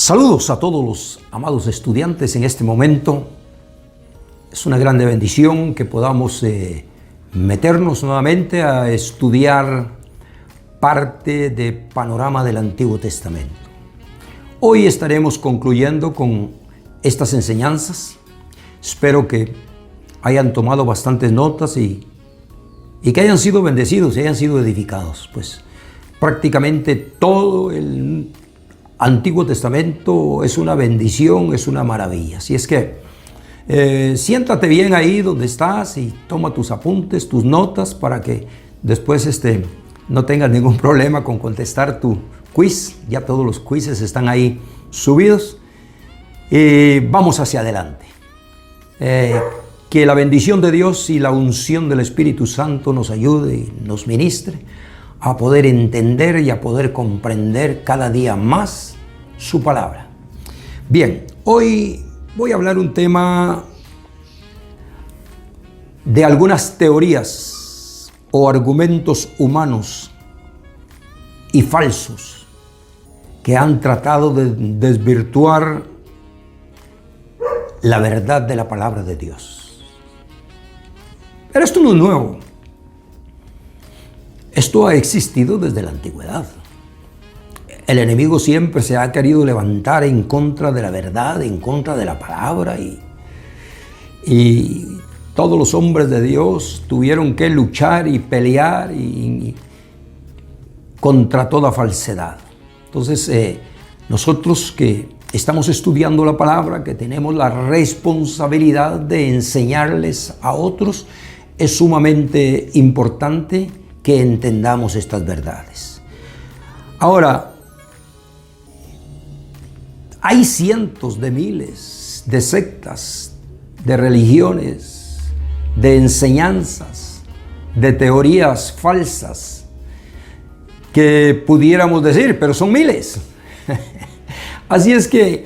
Saludos a todos los amados estudiantes en este momento. Es una grande bendición que podamos meternos nuevamente a estudiar parte de panorama del Antiguo Testamento. Hoy estaremos concluyendo con estas enseñanzas. Espero que hayan tomado bastantes notas y que hayan sido bendecidos y hayan sido edificados. Pues prácticamente todo el Antiguo Testamento es una bendición, es una maravilla. Así es que siéntate bien ahí donde estás y toma tus apuntes, tus notas, para que después no tengas ningún problema con contestar tu quiz. Ya todos los quizzes están ahí subidos. Vamos hacia adelante. Que la bendición de Dios y la unción del Espíritu Santo nos ayude y nos ministre a poder entender y a poder comprender cada día más su palabra. Bien, hoy voy a hablar un tema de algunas teorías o argumentos humanos y falsos que han tratado de desvirtuar la verdad de la palabra de Dios. Pero esto no es nuevo. Esto ha existido desde la antigüedad. El enemigo siempre se ha querido levantar en contra de la verdad, en contra de la palabra, y todos los hombres de Dios tuvieron que luchar y pelear contra toda falsedad. Entonces, nosotros que estamos estudiando la palabra, que tenemos la responsabilidad de enseñarles a otros, es sumamente importante que entendamos estas verdades. Ahora, hay cientos de miles de sectas, de religiones, de enseñanzas, de teorías falsas que pudiéramos decir, pero son miles. Así es que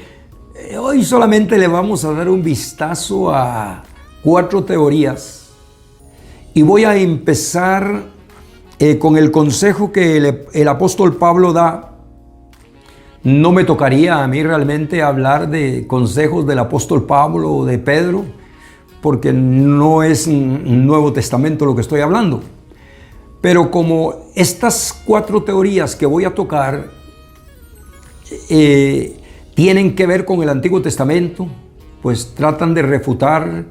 hoy solamente le vamos a dar un vistazo a 4 teorías y voy a empezar con el consejo que el apóstol Pablo da. No me tocaría a mí realmente hablar de consejos del apóstol Pablo o de Pedro, porque no es un Nuevo Testamento lo que estoy hablando. Pero como estas 4 teorías que voy a tocar tienen que ver con el Antiguo Testamento, pues tratan de refutar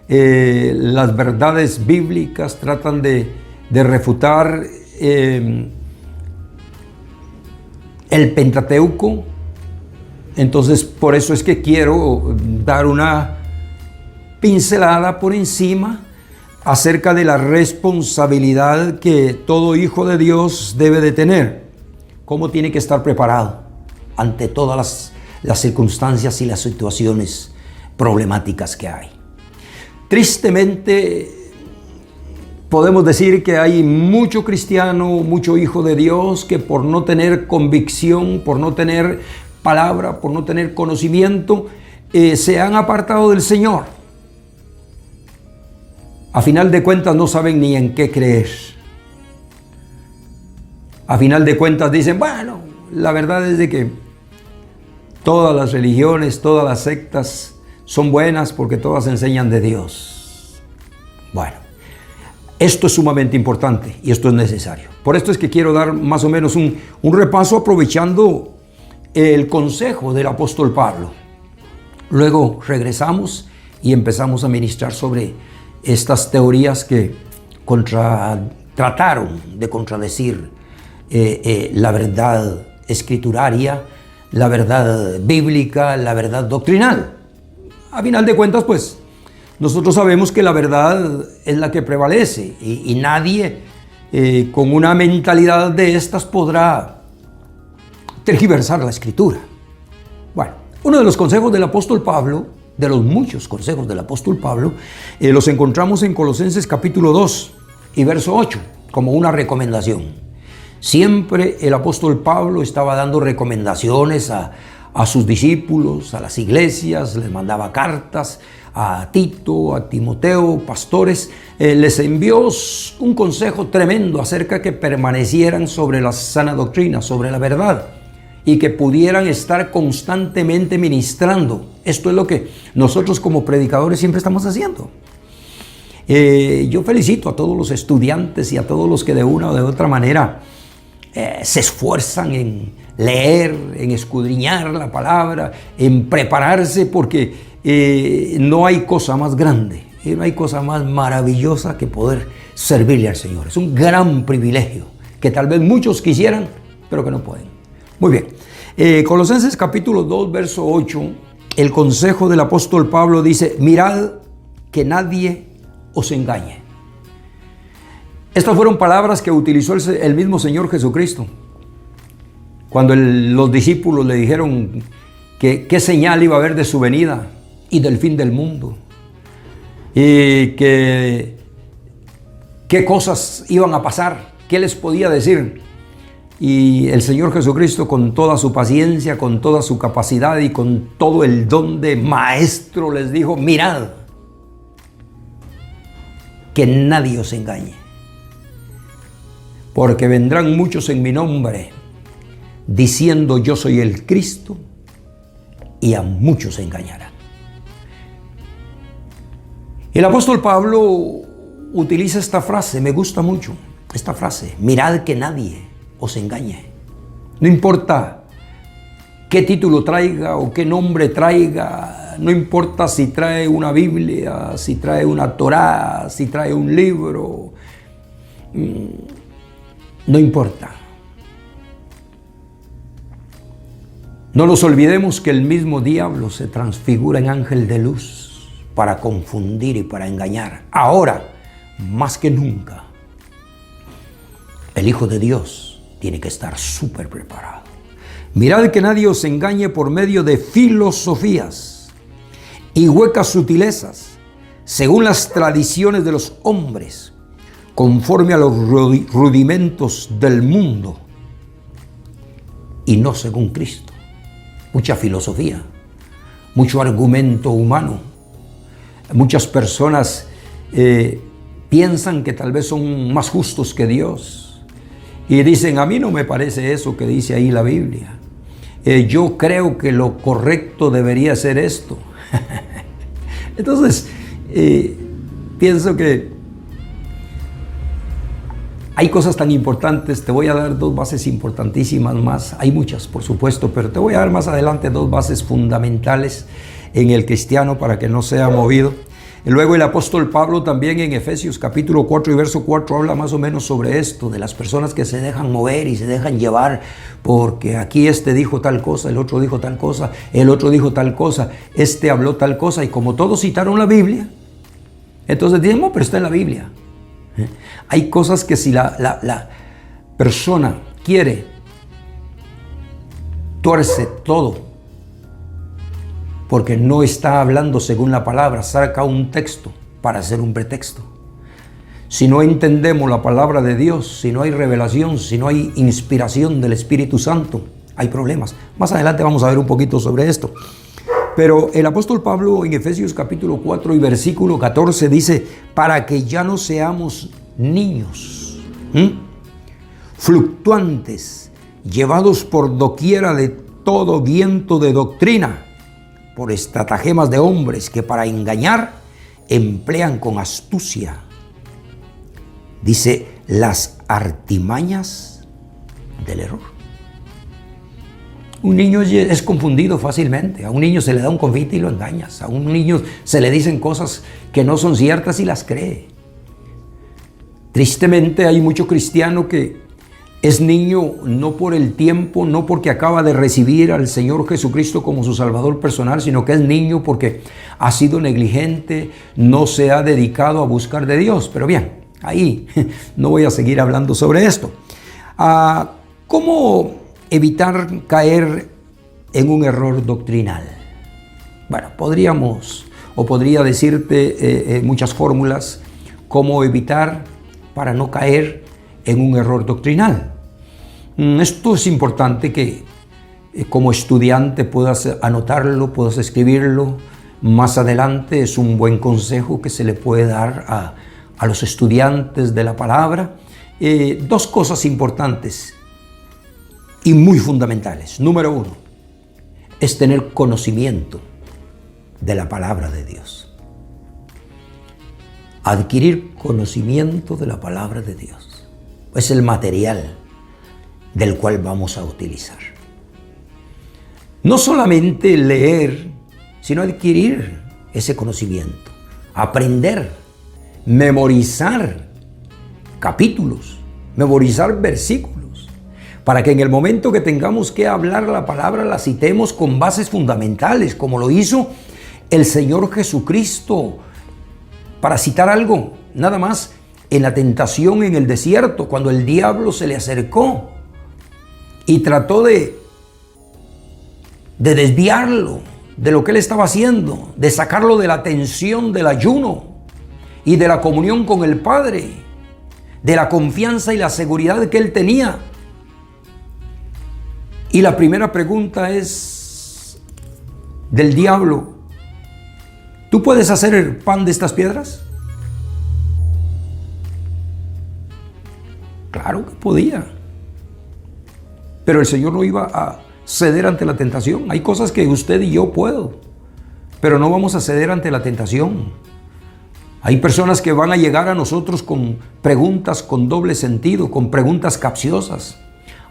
las verdades bíblicas, tratan de refutar el Pentateuco. Entonces, por eso es que quiero dar una pincelada por encima acerca de la responsabilidad que todo hijo de Dios debe de tener. Cómo tiene que estar preparado ante todas las circunstancias y las situaciones problemáticas que hay. Tristemente, podemos decir que hay mucho cristiano, mucho hijo de Dios que por no tener convicción, por no tener palabra, por no tener conocimiento, se han apartado del Señor. A final de cuentas no saben ni en qué creer. A final de cuentas dicen, bueno, la verdad es de que todas las religiones, todas las sectas son buenas porque todas enseñan de Dios. Bueno, esto es sumamente importante y esto es necesario. Por esto es que quiero dar más o menos un repaso aprovechando el consejo del apóstol Pablo. Luego regresamos y empezamos a ministrar sobre estas teorías que trataron de contradecir la verdad escrituraria, la verdad bíblica, la verdad doctrinal. A final de cuentas, pues, nosotros sabemos que la verdad es la que prevalece y nadie con una mentalidad de estas podrá tergiversar la Escritura. Bueno, uno de los consejos del apóstol Pablo, de los muchos consejos del apóstol Pablo, los encontramos en Colosenses capítulo 2 y verso 8 como una recomendación. Siempre el apóstol Pablo estaba dando recomendaciones a sus discípulos, a las iglesias, les mandaba cartas a Tito, a Timoteo, pastores, les envió un consejo tremendo acerca de que permanecieran sobre la sana doctrina, sobre la verdad. y que pudieran estar constantemente ministrando. Esto es lo que nosotros como predicadores siempre estamos haciendo. Yo felicito a todos los estudiantes y a todos los que de una o de otra manera se esfuerzan en leer, en escudriñar la palabra, en prepararse, porque no hay cosa más grande y no hay cosa más maravillosa que poder servirle al Señor. Es un gran privilegio que tal vez muchos quisieran, pero que no pueden. Muy bien. Colosenses capítulo 2, verso 8, el consejo del apóstol Pablo dice: mirad que nadie os engañe. Estas fueron palabras que utilizó el mismo Señor Jesucristo cuando los discípulos le dijeron que qué señal iba a haber de su venida y del fin del mundo, y que qué cosas iban a pasar, qué les podía decir. Y el Señor Jesucristo, con toda su paciencia, con toda su capacidad y con todo el don de maestro, les dijo: mirad que nadie os engañe, porque vendrán muchos en mi nombre diciendo yo soy el Cristo, y a muchos engañarán. El apóstol Pablo utiliza esta frase, me gusta mucho esta frase: mirad que nadie os engañe. No importa qué título traiga o qué nombre traiga, no importa si trae una Biblia, si trae una Torá, si trae un libro, no importa. No nos olvidemos que el mismo diablo se transfigura en ángel de luz para confundir y para engañar. Ahora, más que nunca, el Hijo de Dios tiene que estar súper preparado. Mirad que nadie os engañe por medio de filosofías y huecas sutilezas, según las tradiciones de los hombres, conforme a los rudimentos del mundo, y no según Cristo. Mucha filosofía, mucho argumento humano. Muchas personas piensan que tal vez son más justos que Dios y dicen: a mí no me parece eso que dice ahí la Biblia. Yo creo que lo correcto debería ser esto. Entonces, pienso que hay cosas tan importantes. Te voy a dar dos bases importantísimas más. Hay muchas, por supuesto, pero te voy a dar más adelante dos bases fundamentales en el cristiano para que no sea movido. Y luego el apóstol Pablo también en Efesios capítulo 4 y verso 4 habla más o menos sobre esto, de las personas que se dejan mover y se dejan llevar, porque aquí este dijo tal cosa, el otro dijo tal cosa, el otro dijo tal cosa, este habló tal cosa, y como todos citaron la Biblia, entonces dicen: no, pero está en la Biblia. Hay cosas que si la persona quiere, tuerce todo, porque no está hablando según la palabra, saca un texto para hacer un pretexto. Si no entendemos la palabra de Dios, si no hay revelación, si no hay inspiración del Espíritu Santo, hay problemas. Más adelante vamos a ver un poquito sobre esto. Pero el apóstol Pablo en Efesios capítulo 4 y versículo 14 dice: para que ya no seamos niños, fluctuantes, llevados por doquiera de todo viento de doctrina, por estratagemas de hombres que para engañar emplean con astucia, dice, las artimañas del error. Un niño es confundido fácilmente. A un niño se le da un confite y lo engañas. A un niño se le dicen cosas que no son ciertas y las cree. Tristemente hay mucho cristiano que es niño no por el tiempo, no porque acaba de recibir al Señor Jesucristo como su Salvador personal, sino que es niño porque ha sido negligente, no se ha dedicado a buscar de Dios. Pero bien, ahí no voy a seguir hablando sobre esto. ¿Cómo evitar caer en un error doctrinal? Bueno, podría decirte muchas fórmulas cómo evitar para no caer en un error doctrinal. Esto es importante que como estudiante puedas anotarlo, puedas escribirlo. Más adelante es un buen consejo que se le puede dar a los estudiantes de la palabra. Dos cosas importantes y muy fundamentales. Número uno, es tener conocimiento de la palabra de Dios. Adquirir conocimiento de la palabra de Dios. Es el material del cual vamos a utilizar. No solamente leer, sino adquirir ese conocimiento. Aprender, memorizar capítulos, memorizar versículos, para que en el momento que tengamos que hablar la palabra la citemos con bases fundamentales, como lo hizo el Señor Jesucristo. Para citar algo, nada más, en la tentación en el desierto, cuando el diablo se le acercó y trató de desviarlo de lo que él estaba haciendo, de sacarlo de la tensión del ayuno y de la comunión con el Padre, de la confianza y la seguridad que él tenía. Y la primera pregunta es del diablo: ¿tú puedes hacer el pan de estas piedras? Claro que podía. Pero el Señor no iba a ceder ante la tentación. Hay cosas que usted y yo puedo, pero no vamos a ceder ante la tentación. Hay personas que van a llegar a nosotros con preguntas con doble sentido, con preguntas capciosas.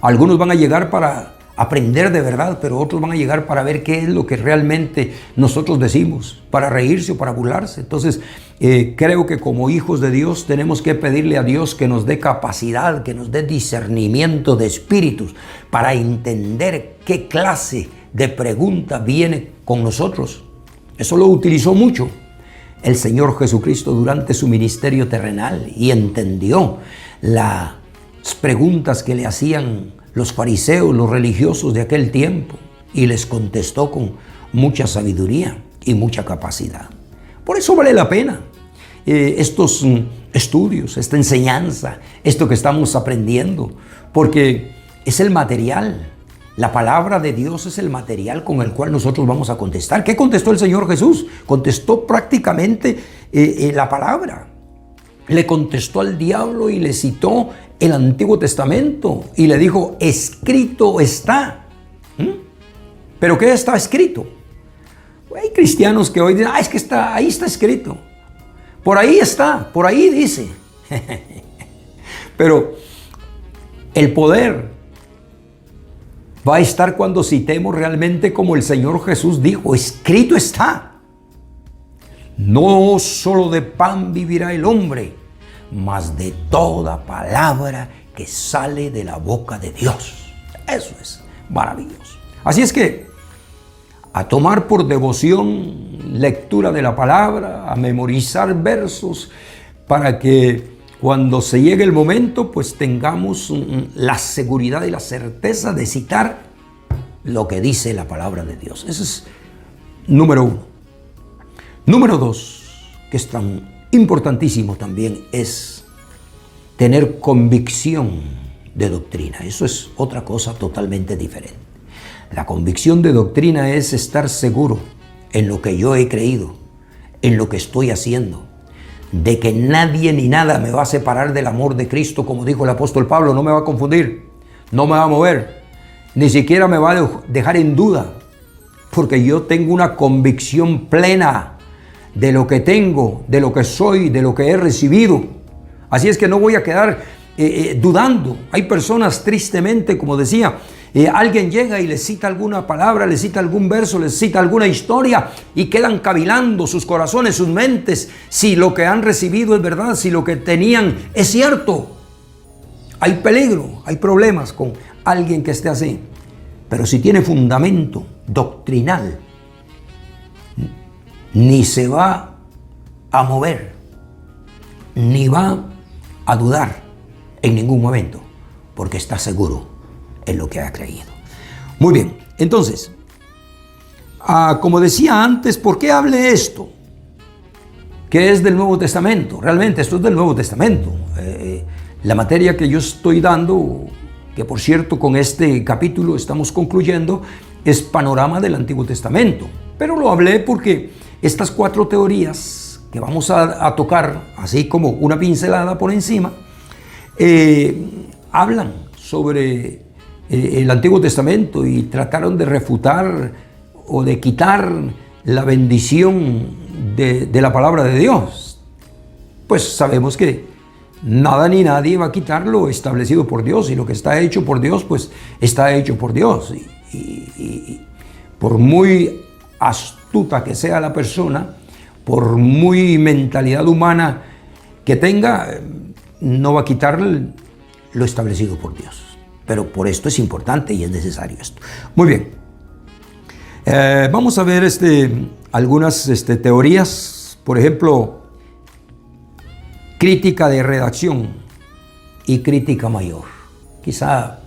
Algunos van a llegar para aprender de verdad, pero otros van a llegar para ver qué es lo que realmente nosotros decimos, para reírse o para burlarse. Entonces, creo que como hijos de Dios tenemos que pedirle a Dios que nos dé capacidad, que nos dé discernimiento de espíritus para entender qué clase de pregunta viene con nosotros. Eso lo utilizó mucho el Señor Jesucristo durante su ministerio terrenal y entendió las preguntas que le hacían los fariseos, los religiosos de aquel tiempo, y les contestó con mucha sabiduría y mucha capacidad. Por eso vale la pena estos estudios, esta enseñanza, esto que estamos aprendiendo, porque es el material. La palabra de Dios es el material con el cual nosotros vamos a contestar. ¿Qué contestó el Señor Jesús? Contestó prácticamente la palabra. Le contestó al diablo y le citó el Antiguo Testamento y le dijo: escrito está. ¿Pero qué está escrito? Hay cristianos que hoy dicen: es que ahí está escrito. Por ahí está, por ahí dice. Pero el poder va a estar cuando citemos realmente como el Señor Jesús dijo: escrito está. No solo de pan vivirá el hombre, mas de toda palabra que sale de la boca de Dios. Eso es maravilloso. Así es que a tomar por devoción lectura de la palabra, a memorizar versos, para que cuando se llegue el momento, pues tengamos la seguridad y la certeza de citar lo que dice la palabra de Dios. Ese es número uno. Número dos, que es tan importantísimo también, es tener convicción de doctrina. Eso es otra cosa totalmente diferente. La convicción de doctrina es estar seguro en lo que yo he creído, en lo que estoy haciendo, de que nadie ni nada me va a separar del amor de Cristo, como dijo el apóstol Pablo. No me va a confundir, no me va a mover, ni siquiera me va a dejar en duda, porque yo tengo una convicción plena de lo que tengo, de lo que soy, de lo que he recibido. Así es que no voy a quedar dudando. Hay personas, tristemente, como decía, alguien llega y les cita alguna palabra, les cita algún verso, les cita alguna historia y quedan cavilando sus corazones, sus mentes, si lo que han recibido es verdad, si lo que tenían es cierto. Hay peligro, hay problemas con alguien que esté así. Pero si tiene fundamento doctrinal, ni se va a mover, ni va a dudar en ningún momento, porque está seguro en lo que ha creído. Muy bien, entonces, como decía antes, ¿por qué hable esto? Que es del Nuevo Testamento. Realmente esto es del Nuevo Testamento. La materia que yo estoy dando, que por cierto con este capítulo estamos concluyendo, es panorama del Antiguo Testamento. Pero lo hablé porque estas 4 teorías que vamos a tocar, así como una pincelada por encima, hablan sobre el Antiguo Testamento y trataron de refutar o de quitar la bendición de la palabra de Dios, pues sabemos que nada ni nadie va a quitar lo establecido por Dios, y lo que está hecho por Dios, pues está hecho por Dios. Y por muy astuta que sea la persona, por muy mentalidad humana que tenga, no va a quitar lo establecido por Dios. Pero por esto es importante y es necesario esto. Muy bien. Vamos a ver algunas teorías. Por ejemplo, crítica de redacción y crítica mayor. Quizá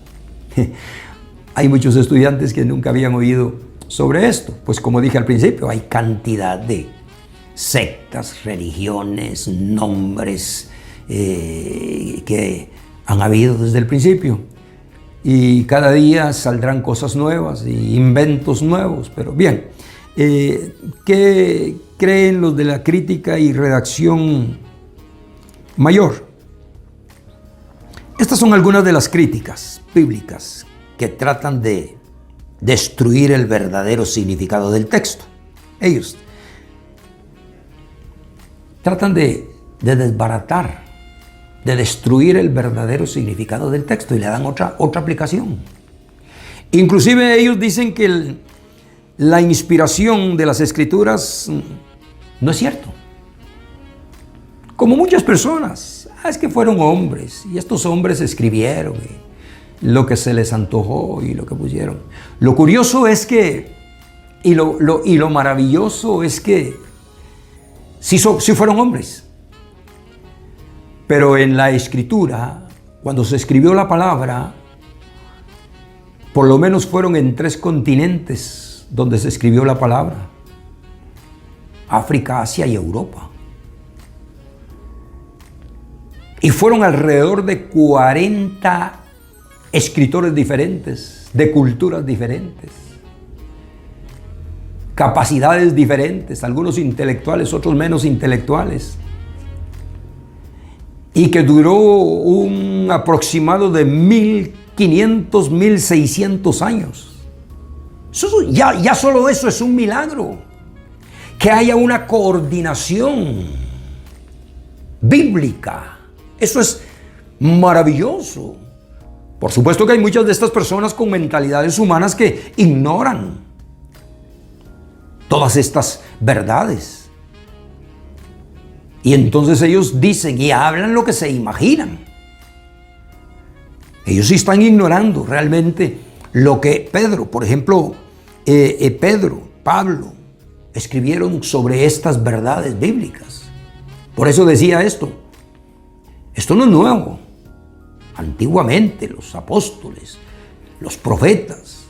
hay muchos estudiantes que nunca habían oído sobre esto. Pues como dije al principio, hay cantidad de sectas, religiones, nombres que han habido desde el principio. Y cada día saldrán cosas nuevas y inventos nuevos. Pero bien, ¿qué creen los de la crítica y redacción mayor? Estas son algunas de las críticas bíblicas que tratan de destruir el verdadero significado del texto. Ellos tratan de desbaratar, de destruir el verdadero significado del texto y le dan otra aplicación. Inclusive ellos dicen que la inspiración de las Escrituras no es cierto. Como muchas personas, es que fueron hombres y estos hombres escribieron lo que se les antojó y lo que pusieron. Lo curioso es que, y lo maravilloso es que sí fueron hombres. Pero en la Escritura, cuando se escribió la palabra, por lo menos fueron en 3 continentes donde se escribió la palabra: África, Asia y Europa. Y fueron alrededor de 40 escritores diferentes, de culturas diferentes, capacidades diferentes, algunos intelectuales, otros menos intelectuales. Y que duró un aproximado de 1500, 1600 años. Ya solo eso es un milagro. Que haya una coordinación bíblica. Eso es maravilloso. Por supuesto que hay muchas de estas personas con mentalidades humanas que ignoran todas estas verdades. Y entonces ellos dicen y hablan lo que se imaginan. Ellos sí están ignorando realmente lo que Pedro, por ejemplo, Pablo, escribieron sobre estas verdades bíblicas. Por eso decía esto. Esto no es nuevo. Antiguamente los apóstoles, los profetas,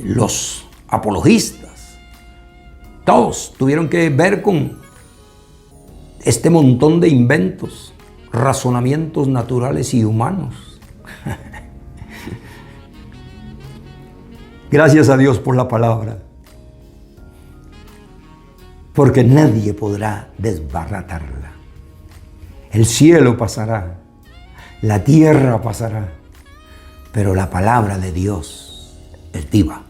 los apologistas, todos tuvieron que ver con este montón de inventos, razonamientos naturales y humanos. Gracias a Dios por la palabra, porque nadie podrá desbaratarla. El cielo pasará, la tierra pasará, pero la palabra de Dios es viva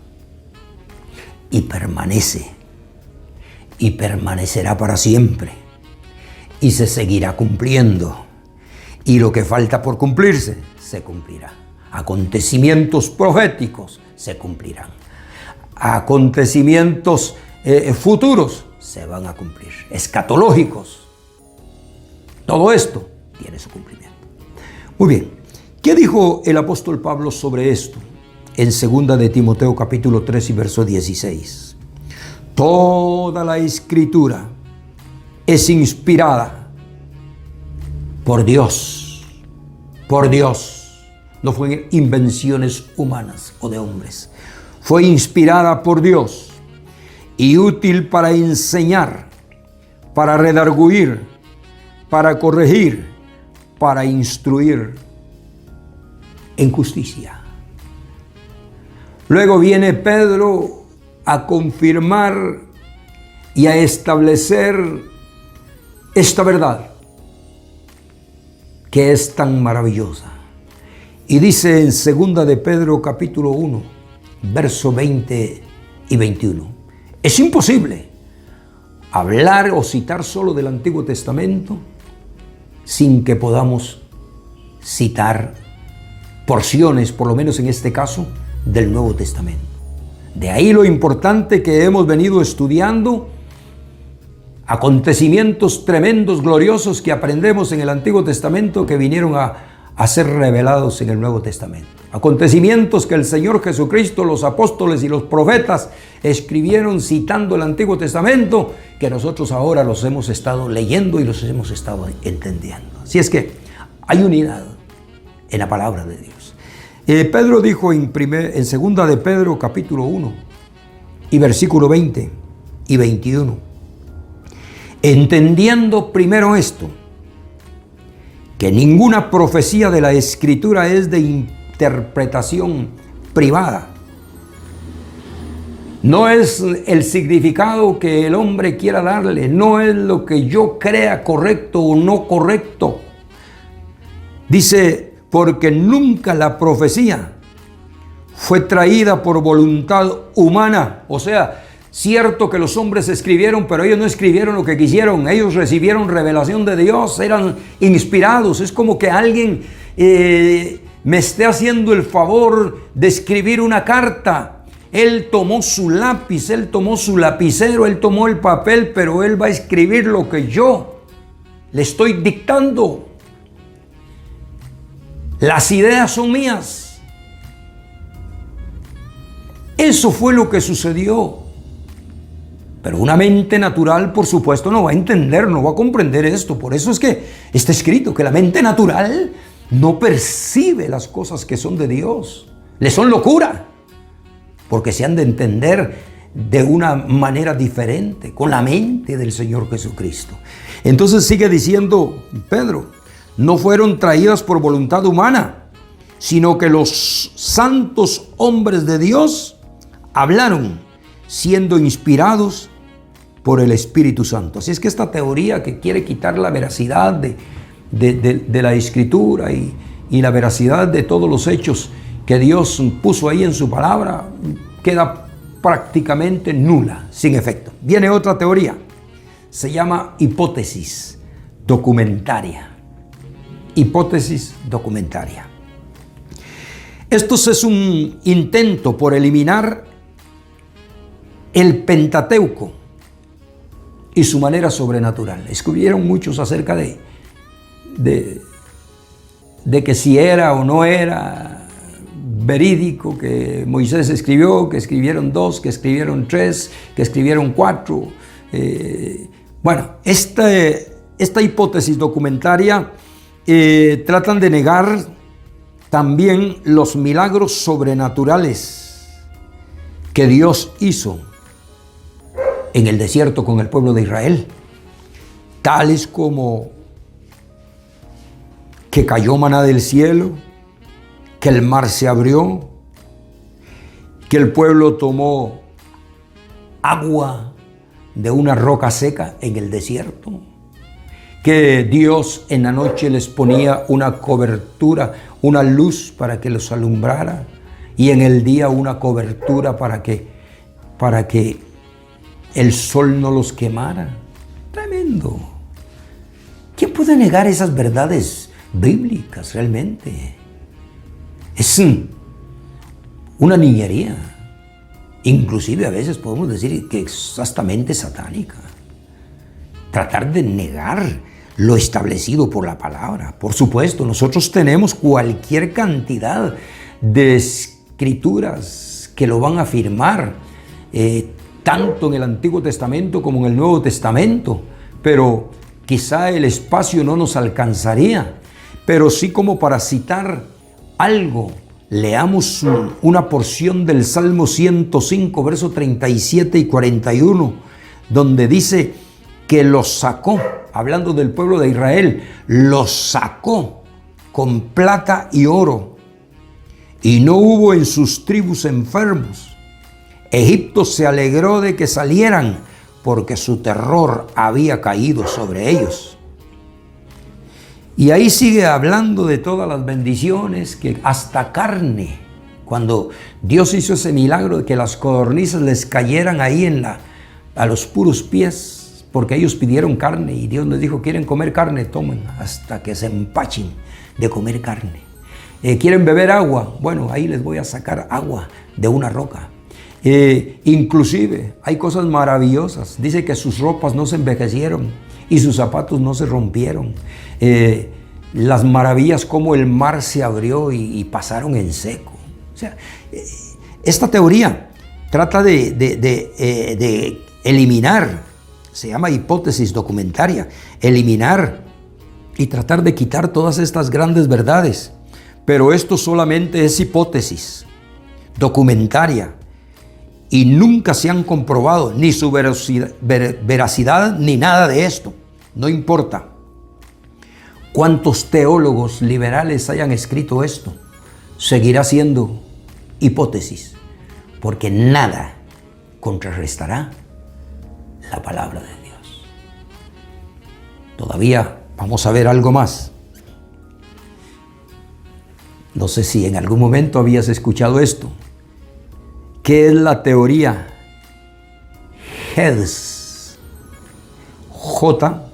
y permanece y permanecerá para siempre. Y se seguirá cumpliendo. Y lo que falta por cumplirse, se cumplirá. Acontecimientos proféticos se cumplirán. Acontecimientos futuros se van a cumplir. Escatológicos. Todo esto tiene su cumplimiento. Muy bien. ¿Qué dijo el apóstol Pablo sobre esto? En 2 de Timoteo capítulo 3 y verso 16. Toda la Escritura es inspirada por Dios. Por Dios. No fue invenciones humanas o de hombres. Fue inspirada por Dios y útil para enseñar, para redarguir, para corregir, para instruir en justicia. Luego viene Pedro a confirmar y a establecer esta verdad que es tan maravillosa. Y dice en 2 de Pedro capítulo 1, verso 20 y 21. Es imposible hablar o citar solo del Antiguo Testamento sin que podamos citar porciones, por lo menos en este caso, del Nuevo Testamento. De ahí lo importante que hemos venido estudiando, acontecimientos tremendos, gloriosos que aprendemos en el Antiguo Testamento que vinieron a ser revelados en el Nuevo Testamento. Acontecimientos que el Señor Jesucristo, los apóstoles y los profetas escribieron citando el Antiguo Testamento, que nosotros ahora los hemos estado leyendo y los hemos estado entendiendo. Así es que hay unidad en la palabra de Dios. Pedro dijo en 2 de Pedro capítulo 1 y versículo 20 y 21, entendiendo primero esto, que ninguna profecía de la Escritura es de interpretación privada. No es el significado que el hombre quiera darle, no es lo que yo crea correcto o no correcto. Dice, porque nunca la profecía fue traída por voluntad humana. O sea, cierto que los hombres escribieron, pero ellos no escribieron lo que quisieron. Ellos recibieron revelación de Dios, eran inspirados. Es como que alguien me esté haciendo el favor de escribir una carta. Él tomó su lápiz, él tomó su lapicero, él tomó el papel, pero él va a escribir lo que yo le estoy dictando. Las ideas son mías. Eso fue lo que sucedió. Pero una mente natural, por supuesto, no va a entender, no va a comprender esto. Por eso es que está escrito que la mente natural no percibe las cosas que son de Dios. Le son locura. Porque se han de entender de una manera diferente, con la mente del Señor Jesucristo. Entonces sigue diciendo Pedro, no fueron traídas por voluntad humana, sino que los santos hombres de Dios hablaron, siendo inspirados por el Espíritu Santo. Así es que esta teoría que quiere quitar la veracidad de la Escritura y la veracidad de todos los hechos que Dios puso ahí en su palabra, queda prácticamente nula, sin efecto. Viene otra teoría, se llama hipótesis documentaria. Hipótesis documentaria. Esto es un intento por eliminar el Pentateuco y su manera sobrenatural. Escribieron muchos acerca de que si era o no era verídico, que Moisés escribió, que escribieron 2, que escribieron 3, que escribieron 4. Bueno, esta hipótesis documentaria tratan de negar también los milagros sobrenaturales que Dios hizo en el desierto con el pueblo de Israel, tales como que cayó maná del cielo, que el mar se abrió, que el pueblo tomó agua de una roca seca en el desierto, que Dios en la noche les ponía una cobertura, una luz para que los alumbrara, y en el día una cobertura para que el sol no los quemara. Tremendo. ¿Quién puede negar esas verdades bíblicas realmente? Es una niñería. Inclusive a veces podemos decir que es hastamente satánica. Tratar de negar lo establecido por la palabra. Por supuesto, nosotros tenemos cualquier cantidad de escrituras que lo van a afirmar, tanto en el Antiguo Testamento como en el Nuevo Testamento, pero quizá el espacio no nos alcanzaría. Pero sí, como para citar algo, leamos una porción del Salmo 105, versos 37 y 41, donde dice que los sacó, hablando del pueblo de Israel, los sacó con plata y oro, y no hubo en sus tribus enfermos. Egipto se alegró de que salieran, porque su terror había caído sobre ellos. Y ahí sigue hablando de todas las bendiciones, que hasta carne, cuando Dios hizo ese milagro de que las codornices les cayeran ahí a los puros pies, porque ellos pidieron carne y Dios les dijo, ¿quieren comer carne? Tomen hasta que se empachen de comer carne. ¿Quieren beber agua? Bueno, ahí les voy a sacar agua de una roca. Inclusive hay cosas maravillosas. Dice que sus ropas no se envejecieron y sus zapatos no se rompieron. Las maravillas como el mar se abrió y pasaron en seco. O sea, esta teoría trata de eliminar, se llama hipótesis documentaria, eliminar y tratar de quitar todas estas grandes verdades. Pero esto solamente es hipótesis documentaria y nunca se han comprobado ni su veracidad ni nada de esto. No importa cuántos teólogos liberales hayan escrito esto, seguirá siendo hipótesis, porque nada contrarrestará la palabra de Dios. Todavía vamos a ver algo más. No sé si en algún momento habías escuchado esto. ¿Qué es la teoría HEDS? J-E-D-S.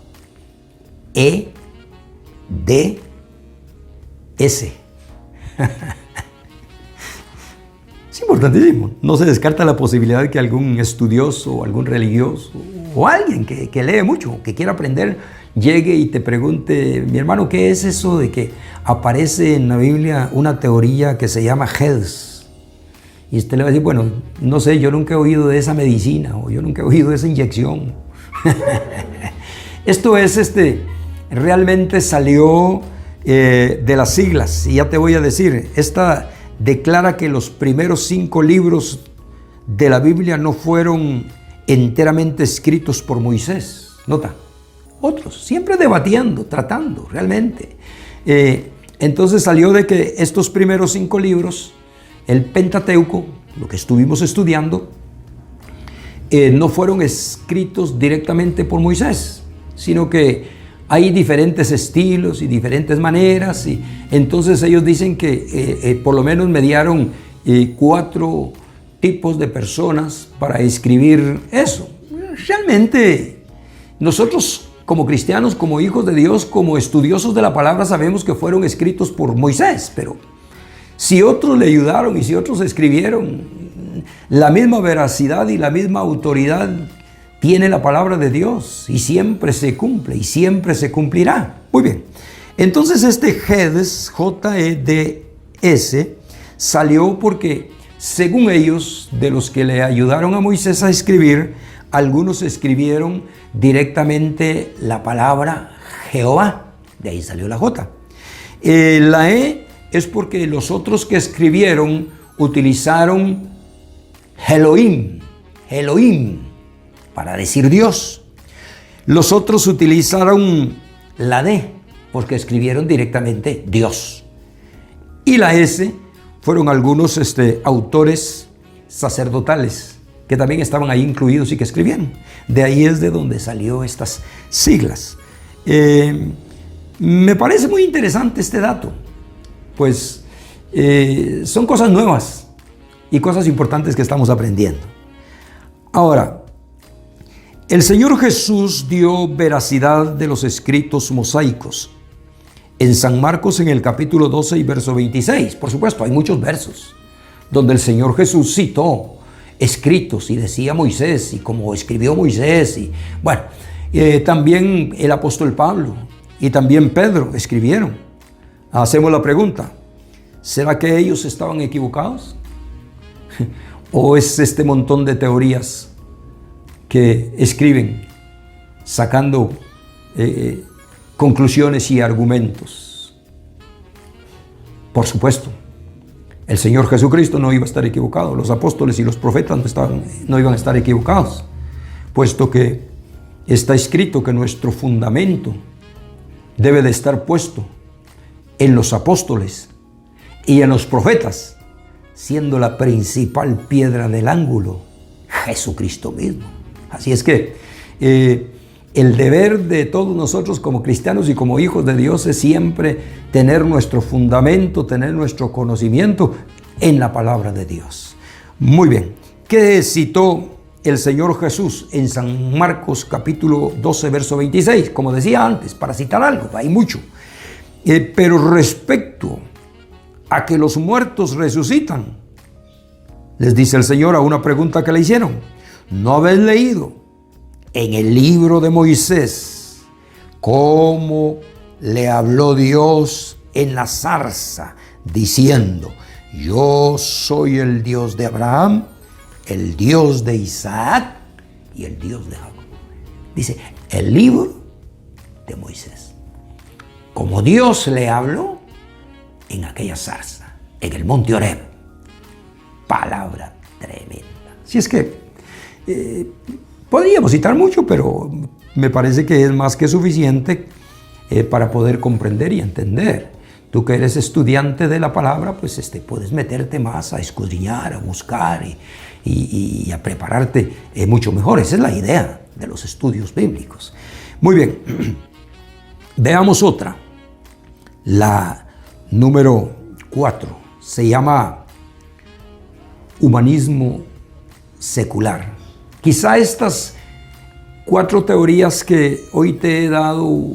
Es importantísimo. No se descarta la posibilidad de que algún estudioso o algún religioso o alguien que lee mucho, que quiera aprender, llegue y te pregunte, mi hermano, ¿qué es eso de que aparece en la Biblia una teoría que se llama HEDS? Y usted le va a decir, bueno, no sé, yo nunca he oído de esa medicina o yo nunca he oído de esa inyección. Esto es, realmente salió de las siglas, y ya te voy a decir, esta declara que los primeros 5 libros de la Biblia no fueron enteramente escritos por Moisés. Nota, otros, siempre debatiendo, tratando, realmente. Entonces salió de que estos primeros 5 libros, el Pentateuco, lo que estuvimos estudiando, no fueron escritos directamente por Moisés, sino que hay diferentes estilos y diferentes maneras, y entonces ellos dicen que por lo menos mediaron 4 tipos de personas para escribir eso. Realmente nosotros como cristianos, como hijos de Dios, como estudiosos de la palabra, sabemos que fueron escritos por Moisés, pero si otros le ayudaron y si otros escribieron, la misma veracidad y la misma autoridad tiene la palabra de Dios y siempre se cumple y siempre se cumplirá. Muy bien, entonces este HEDS, J-E-D-S, salió porque, según ellos, de los que le ayudaron a Moisés a escribir, algunos escribieron directamente la palabra Jehová, de ahí salió la J. La E es porque los otros que escribieron utilizaron Elohim, para decir Dios. Los otros utilizaron la D porque escribieron directamente Dios. Y la S fueron algunos autores sacerdotales que también estaban ahí incluidos y que escribieron. De ahí es de donde salió estas siglas. Me parece muy interesante este dato, pues son cosas nuevas y cosas importantes que estamos aprendiendo. Ahora, el Señor Jesús dio veracidad de los escritos mosaicos. En San Marcos, en el capítulo 12 y verso 26, por supuesto, hay muchos versos donde el Señor Jesús citó escritos y decía Moisés y como escribió Moisés. Y bueno, también el apóstol Pablo y también Pedro escribieron. Hacemos la pregunta, ¿será que ellos estaban equivocados? ¿O es este montón de teorías que escriben sacando conclusiones y argumentos? Por supuesto, el Señor Jesucristo no iba a estar equivocado, los apóstoles y los profetas no iban a estar equivocados, puesto que está escrito que nuestro fundamento debe de estar puesto en los apóstoles y en los profetas, siendo la principal piedra del ángulo Jesucristo mismo. Así es que el deber de todos nosotros como cristianos y como hijos de Dios es siempre tener nuestro fundamento, tener nuestro conocimiento en la palabra de Dios. Muy bien, ¿qué citó el Señor Jesús en San Marcos capítulo 12, verso 26? Como decía antes, para citar algo, hay mucho. Pero respecto a que los muertos resucitan, les dice el Señor a una pregunta que le hicieron: ¿no habéis leído en el libro de Moisés cómo le habló Dios en la zarza, diciendo: yo soy el Dios de Abraham, el Dios de Isaac y el Dios de Jacob? Dice, el libro de Moisés. Como Dios le habló en aquella zarza, en el monte Horeb. Palabra tremenda. Si es que podríamos citar mucho, pero me parece que es más que suficiente para poder comprender y entender. Tú que eres estudiante de la palabra, pues puedes meterte más a escudriñar, a buscar y a prepararte mucho mejor. Esa es la idea de los estudios bíblicos. Muy bien, veamos otra. La número 4 se llama humanismo secular. Quizá estas 4 teorías que hoy te he dado,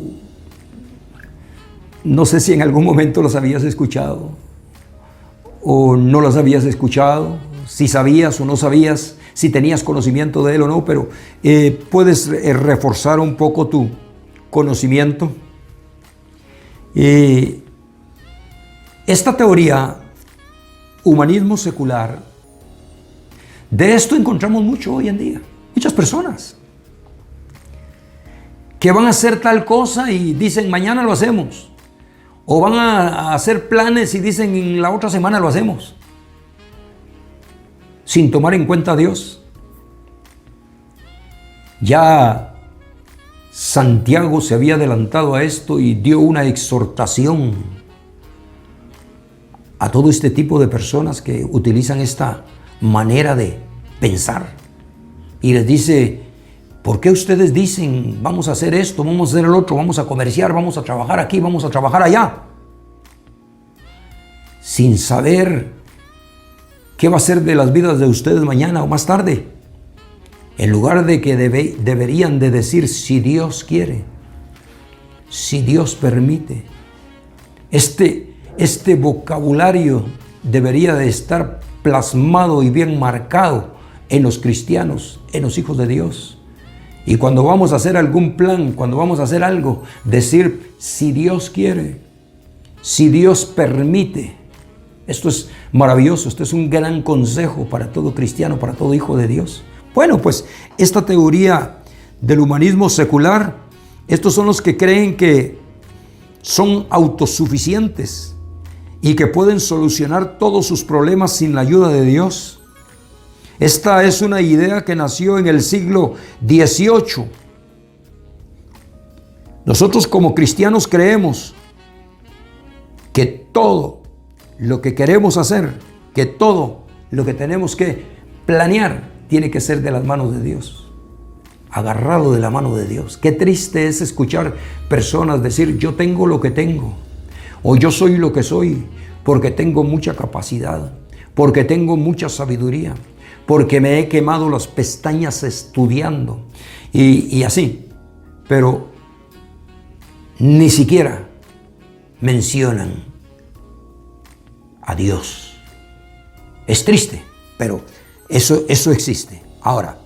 no sé si en algún momento las habías escuchado o no las habías escuchado, si sabías o no sabías, si tenías conocimiento de él o no, pero puedes reforzar un poco tu conocimiento. Esta teoría, humanismo secular, de esto encontramos mucho hoy en día. Muchas personas que van a hacer tal cosa y dicen mañana lo hacemos. O van a hacer planes y dicen en la otra semana lo hacemos. Sin tomar en cuenta a Dios. Ya Santiago se había adelantado a esto y dio una exhortación a todo este tipo de personas que utilizan esta manera de pensar. Y les dice, ¿por qué ustedes dicen vamos a hacer esto, vamos a hacer el otro, vamos a comerciar, vamos a trabajar aquí, vamos a trabajar allá? Sin saber qué va a ser de las vidas de ustedes mañana o más tarde. En lugar de que deberían de decir si Dios quiere, si Dios permite. Este vocabulario debería de estar plasmado y bien marcado en los cristianos, en los hijos de Dios. Y cuando vamos a hacer algún plan, cuando vamos a hacer algo, decir si Dios quiere, si Dios permite. Esto es maravilloso, esto es un gran consejo para todo cristiano, para todo hijo de Dios. Bueno, pues esta teoría del humanismo secular, estos son los que creen que son autosuficientes y que pueden solucionar todos sus problemas sin la ayuda de Dios. Esta es una idea que nació en el siglo XVIII. Nosotros como cristianos creemos que todo lo que queremos hacer, que todo lo que tenemos que planear, tiene que ser de las manos de Dios, agarrado de la mano de Dios. Qué triste es escuchar personas decir yo tengo lo que tengo, o yo soy lo que soy, porque tengo mucha capacidad, porque tengo mucha sabiduría, porque me he quemado las pestañas estudiando, y así. Pero ni siquiera mencionan a Dios. Es triste, pero eso existe. Ahora,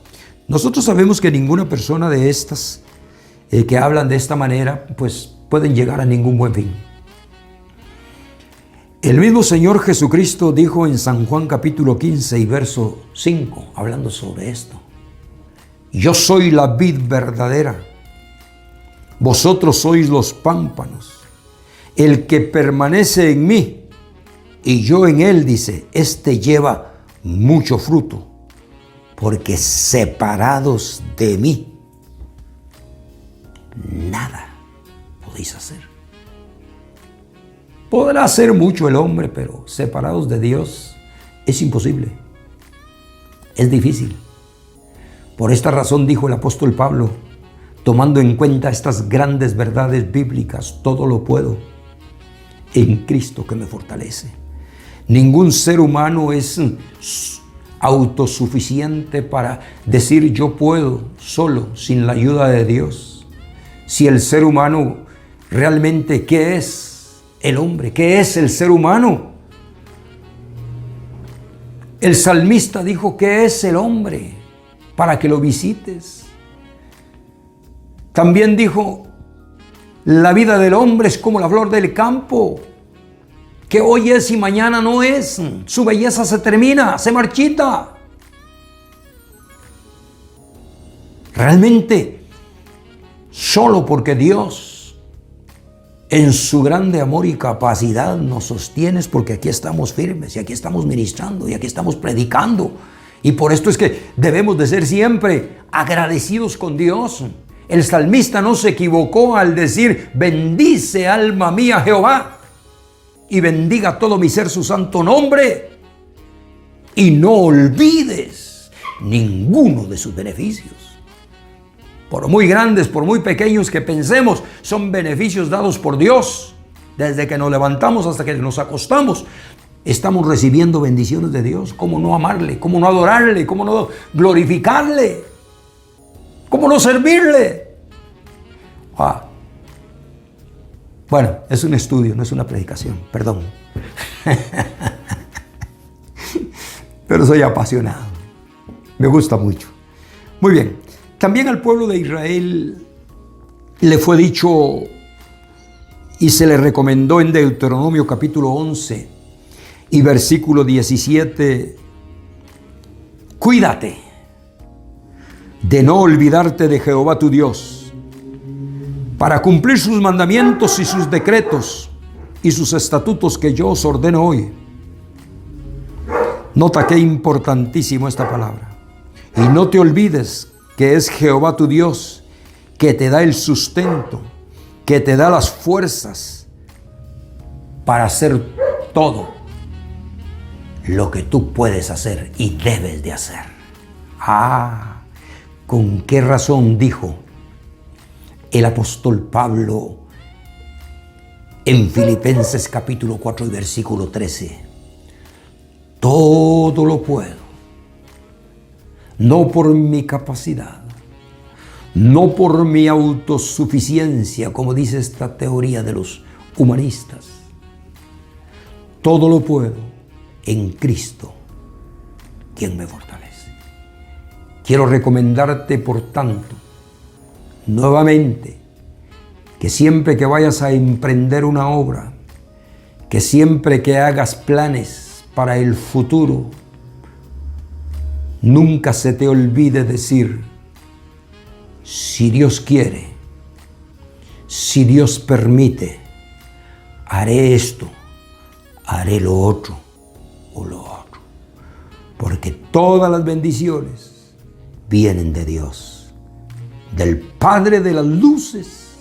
nosotros sabemos que ninguna persona de estas que hablan de esta manera, pues pueden llegar a ningún buen fin. El mismo Señor Jesucristo dijo en San Juan capítulo 15 y verso 5, hablando sobre esto: yo soy la vid verdadera, vosotros sois los pámpanos. El que permanece en mí y yo en él, dice, este lleva mucho fruto, porque separados de mí, nada podéis hacer. Podrá hacer mucho el hombre, pero separados de Dios es imposible, es difícil. Por esta razón dijo el apóstol Pablo: tomando en cuenta estas grandes verdades bíblicas, todo lo puedo en Cristo que me fortalece. Ningún ser humano es autosuficiente para decir yo puedo solo sin la ayuda de Dios. Si el ser humano realmente, ¿qué es el hombre? ¿Qué es el ser humano? El salmista dijo, ¿qué es el hombre para que lo visites? También dijo, la vida del hombre es como la flor del campo, que hoy es y mañana no es. Su belleza se termina, se marchita. Realmente, solo porque Dios, en su grande amor y capacidad, nos sostiene, es porque aquí estamos firmes, y aquí estamos ministrando, y aquí estamos predicando. Y por esto es que debemos de ser siempre agradecidos con Dios. El salmista no se equivocó al decir, bendice alma mía Jehová, y bendiga todo mi ser su santo nombre, y no olvides ninguno de sus beneficios. Por muy grandes, por muy pequeños que pensemos, son beneficios dados por Dios. Desde que nos levantamos hasta que nos acostamos, estamos recibiendo bendiciones de Dios. ¿Cómo no amarle? ¿Cómo no adorarle? ¿Cómo no glorificarle? ¿Cómo no servirle? Bueno, es un estudio, no es una predicación, perdón. Pero soy apasionado. Me gusta mucho. Muy bien. También al pueblo de Israel le fue dicho y se le recomendó en Deuteronomio capítulo 11 y versículo 17, cuídate de no olvidarte de Jehová tu Dios, para cumplir sus mandamientos y sus decretos y sus estatutos que yo os ordeno hoy. Nota qué importantísimo esta palabra. Y no te olvides que es Jehová tu Dios, que te da el sustento, que te da las fuerzas para hacer todo lo que tú puedes hacer y debes de hacer. ¿Con qué razón dijo el apóstol Pablo en Filipenses capítulo 4 y versículo 13? Todo lo puedo. No por mi capacidad, no por mi autosuficiencia, como dice esta teoría de los humanistas. Todo lo puedo en Cristo, quien me fortalece. Quiero recomendarte, por tanto, nuevamente, que siempre que vayas a emprender una obra, que siempre que hagas planes para el futuro, nunca se te olvide decir, si Dios quiere, si Dios permite, haré esto, haré lo otro o lo otro. Porque todas las bendiciones vienen de Dios, del Padre de las luces,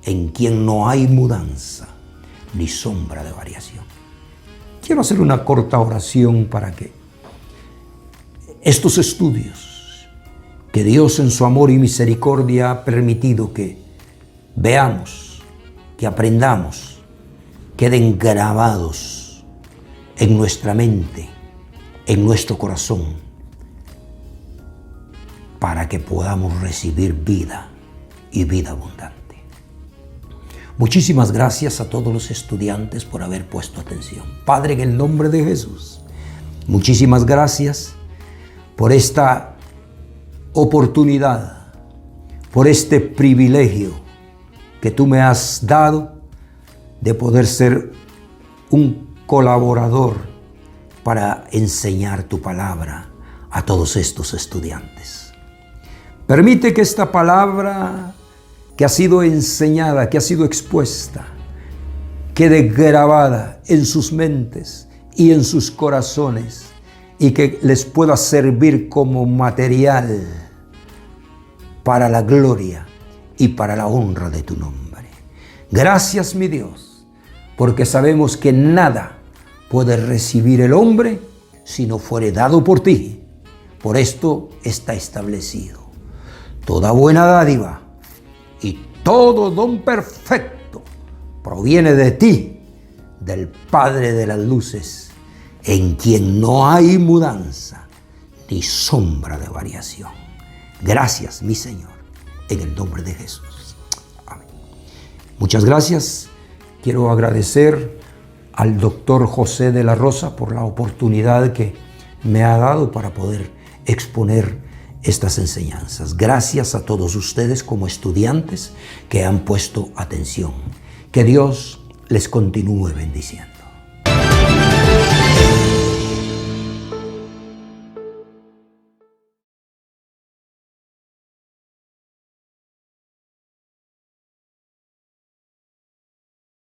en quien no hay mudanza ni sombra de variación. Quiero hacer una corta oración para que estos estudios que Dios en su amor y misericordia ha permitido que veamos, que aprendamos, queden grabados en nuestra mente, en nuestro corazón, para que podamos recibir vida y vida abundante. Muchísimas gracias a todos los estudiantes por haber puesto atención. Padre, en el nombre de Jesús, muchísimas gracias por esta oportunidad, por este privilegio que tú me has dado de poder ser un colaborador para enseñar tu palabra a todos estos estudiantes. Permite que esta palabra que ha sido enseñada, que ha sido expuesta, quede grabada en sus mentes y en sus corazones, y que les pueda servir como material para la gloria y para la honra de tu nombre. Gracias, mi Dios, porque sabemos que nada puede recibir el hombre si no fuere dado por ti. Por esto está establecido. Toda buena dádiva Todo don perfecto proviene de ti, del Padre de las luces, en quien no hay mudanza ni sombra de variación. Gracias, mi Señor, en el nombre de Jesús. Amén. Muchas gracias. Quiero agradecer al doctor José de la Rosa por la oportunidad que me ha dado para poder exponer estas enseñanzas. Gracias a todos ustedes como estudiantes que han puesto atención. Que Dios les continúe bendiciendo.